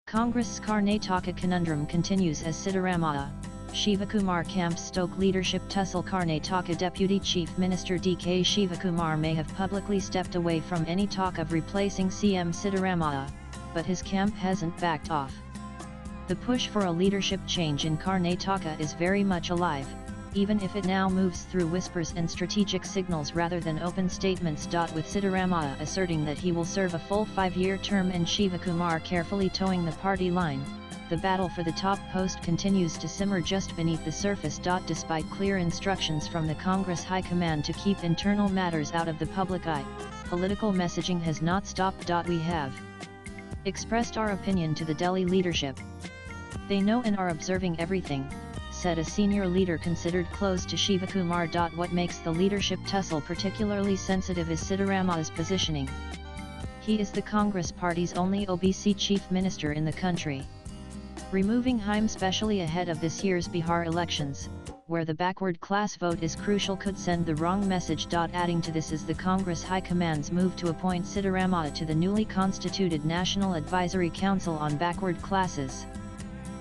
Congress Karnataka Conundrum continues as Siddaramaiah, Shivakumar camps Stoke leadership Tussle. Karnataka Deputy Chief Minister D.K. Shivakumar may have publicly stepped away from any talk of replacing CM Siddaramaiah, but his camp hasn't backed off. The push for a leadership change in Karnataka is very much alive, even if it now moves through whispers and strategic signals rather than open statements. With Siddaramaiah asserting that he will serve a full 5-year term and Shivakumar carefully towing the party line, the battle for the top post continues to simmer just beneath the surface. Despite clear instructions from the Congress High Command to keep internal matters out of the public eye, political messaging has not stopped. We have expressed our opinion to the Delhi leadership. They know and are observing everything, said a senior leader considered close to Shivakumar. What makes the leadership tussle particularly sensitive is Siddaramaiah's positioning. He is the Congress party's only OBC chief minister in the country. Removing him especially ahead of this year's Bihar elections, where the backward class vote is crucial, could send the wrong message. Adding to this is the Congress High Command's move to appoint Siddaramaiah to the newly constituted National Advisory Council on Backward Classes.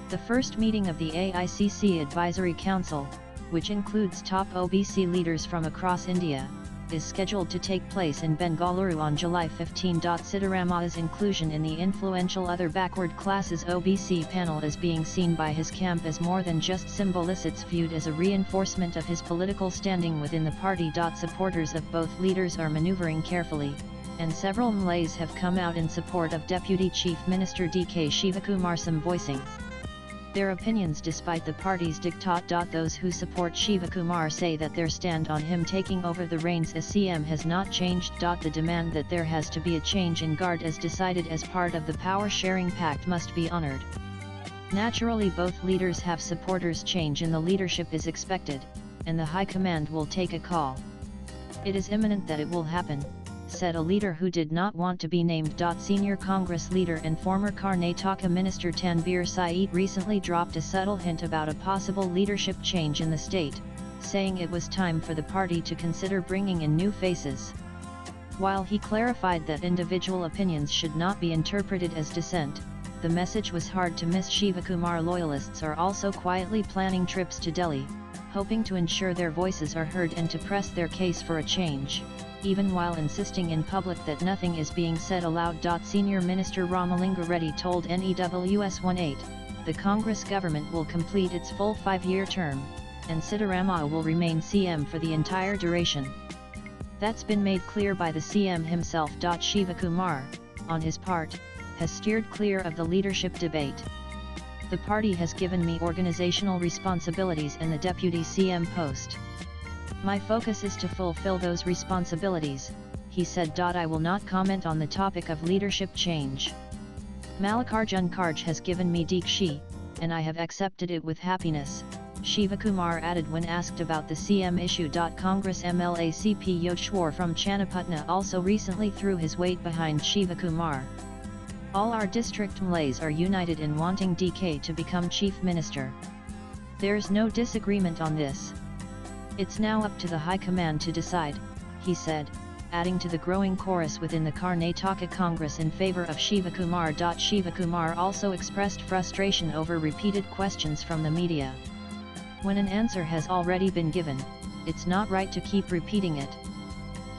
The first meeting of the AICC Advisory Council, which includes top OBC leaders from across India, is scheduled to take place in Bengaluru on July 15. Siddaramaiah's inclusion in the influential Other Backward Classes OBC panel is being seen by his camp as more than just symbolic. It's viewed as a reinforcement of his political standing within the party. Supporters of both leaders are maneuvering carefully, and several MLAs have come out in support of Deputy Chief Minister D.K. Shivakumar, some voicing their opinions despite the party's diktat. Those who support Shivakumar say that their stand on him taking over the reins as CM has not changed. The demand that there has to be a change in guard as decided as part of the power-sharing pact must be honored. Naturally, both leaders have supporters. Change in the leadership is expected, and the High Command will take a call. It is imminent that it will happen, said a leader who did not want to be named. Senior Congress leader and former Karnataka Minister Tanveer Saeed recently dropped a subtle hint about a possible leadership change in the state, saying it was time for the party to consider bringing in new faces. While he clarified that individual opinions should not be interpreted as dissent, the message was hard to miss. Shivakumar loyalists are also quietly planning trips to Delhi, hoping to ensure their voices are heard and to press their case for a change, even while insisting in public that nothing is being said aloud. Senior Minister Ramalinga Reddy told NEWS 18, the Congress government will complete its full 5-year term, and Siddaramaiah will remain CM for the entire duration. That's been made clear by the CM himself. Shivakumar, on his part, has steered clear of the leadership debate. The party has given me organizational responsibilities and the deputy CM post. My focus is to fulfill those responsibilities, he said. I will not comment on the topic of leadership change. Mallikarjun Kharge has given me Deekshi, and I have accepted it with happiness, Shivakumar added when asked about the CM issue. Congress MLA CP Yoshwar from Channapatna also recently threw his weight behind Shivakumar. All our district MLAs are united in wanting DK to become Chief Minister. There's no disagreement on this. It's now up to the High Command to decide, he said, adding to the growing chorus within the Karnataka Congress in favor of Shivakumar. Shivakumar also expressed frustration over repeated questions from the media. When an answer has already been given, it's not right to keep repeating it.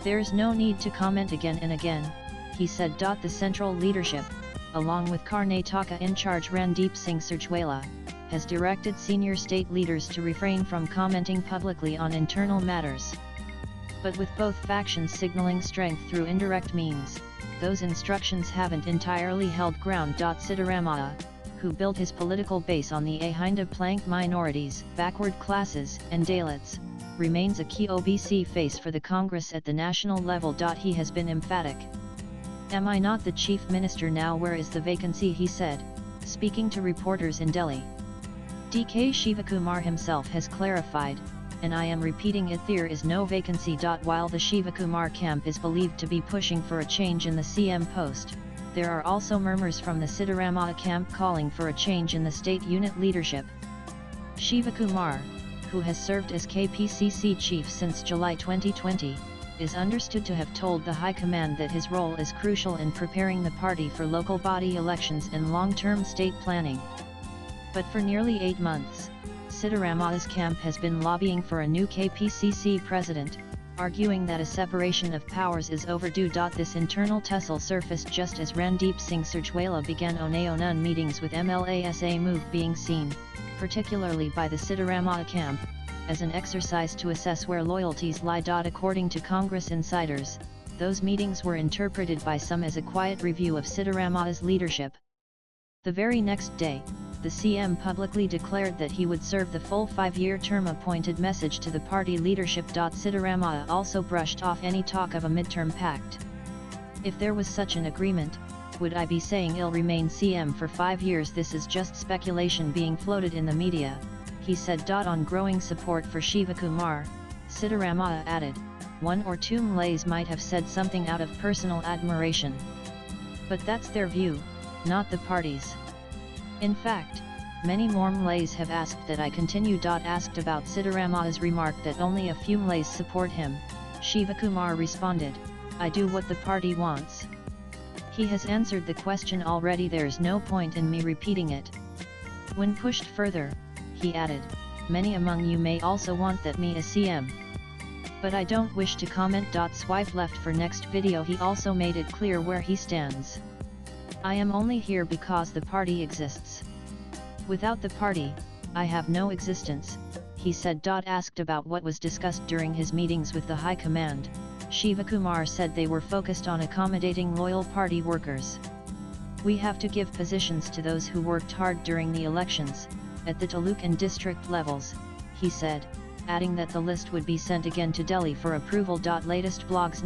There's no need to comment again and again, he said. The central leadership, along with Karnataka in charge Randeep Singh Surjewala, has directed senior state leaders to refrain from commenting publicly on internal matters. But with both factions signaling strength through indirect means, those instructions haven't entirely held ground. Siddaramaiah, who built his political base on the Ahinda Plank minorities, backward classes, and Dalits, remains a key OBC face for the Congress at the national level. He has been emphatic. Am I not the chief minister now? Where is the vacancy? He said, speaking to reporters in Delhi. DK Shivakumar himself has clarified, and I am repeating it, there is no vacancy. While the Shivakumar camp is believed to be pushing for a change in the CM post, there are also murmurs from the Siddaramaiah camp calling for a change in the state unit leadership. Shivakumar, who has served as KPCC chief since July 2020, is understood to have told the High Command that his role is crucial in preparing the party for local body elections and long-term state planning. But for nearly 8 months, Siddaramaiah's camp has been lobbying for a new KPCC president, arguing that a separation of powers is overdue. This internal tussle surfaced just as Randeep Singh Surjewala began on meetings with MLASA move being seen, particularly by the Siddaramaiah camp, as an exercise to assess where loyalties lie. According to Congress insiders, those meetings were interpreted by some as a quiet review of Siddaramaiah's leadership. The very next day, the CM publicly declared that he would serve the full 5-year term, appointed message to the party leadership. Siddaramaiah also brushed off any talk of a midterm pact. If there was such an agreement, would I be saying he'll remain CM for 5 years? This is just speculation being floated in the media, he said. On growing support for Shivakumar, Siddaramaiah added, 1 or 2 Malays might have said something out of personal admiration. But that's their view, not the party's. In fact, many more Malays have asked that I continue. Asked about Siddaramaiah's remark that only a few Malays support him, Shivakumar responded, I do what the party wants. He has answered the question already, there's no point in me repeating it. When pushed further, he added, many among you may also want that me as CM. But I don't wish to comment. Swipe left for next video. He also made it clear where he stands. I am only here because the party exists. Without the party, I have no existence, he said. Asked about what was discussed during his meetings with the High Command, Shivakumar said they were focused on accommodating loyal party workers. We have to give positions to those who worked hard during the elections, at the taluk and district levels, he said, adding that the list would be sent again to Delhi for approval. Latest blogs.